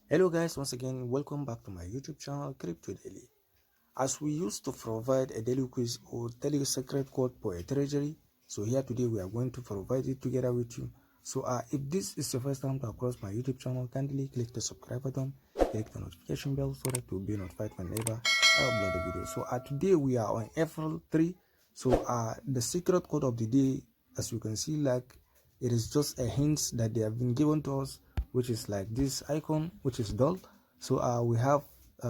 Hello guys, once again welcome back to my YouTube channel Crypto Daily. As we used to provide a daily quiz or daily secret code for a treasury, so here today we are going to provide it together with you. So if this is your first time to across my YouTube channel, kindly click the subscribe button, click the notification bell so that you'll be notified whenever I upload a video. So today we are on April 3. So the secret code of the day, as you can see, like it is just a hint that they have been given to us, which is like this icon, which is dull. So we have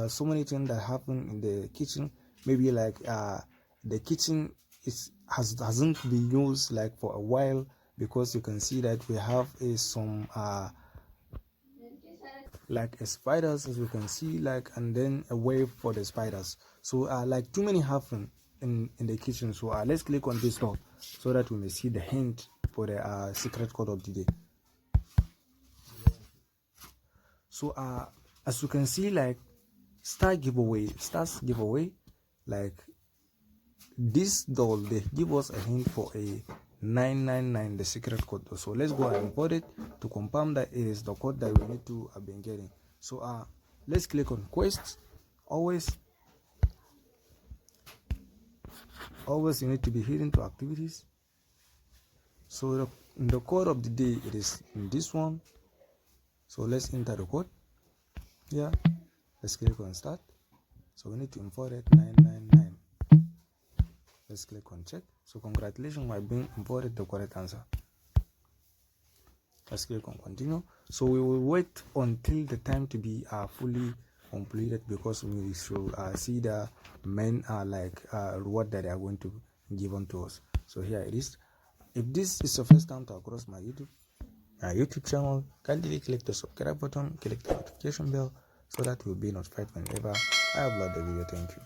so many things that happen in the kitchen. Maybe like the kitchen hasn't been used like for a while, because you can see that we have some like a spiders, as you can see, like, and then a wave for the spiders. So like too many happen in the kitchen. So let's click on this door so that we may see the hint for the secret code of the day. So as you can see, like stars giveaway, like this doll, they give us a hint for a 999, the secret code. So let's go and import it to confirm that it is the code that we need to have been getting. So let's click on quest. Always you need to be hidden to activities. So the code of the day, it is in this one. So let's enter the code. Yeah, let's click on start. So we need to import it 999. Let's click on check. So congratulations, I been imported the correct answer. Let's click on continue. So we will wait until the time to be fully completed, because we should see the main reward that they are going to give on to us. So here it is. If this is your first time to across my YouTube channel, kindly click the subscribe button, click the notification bell so that you'll be notified whenever I upload the video. Thank you.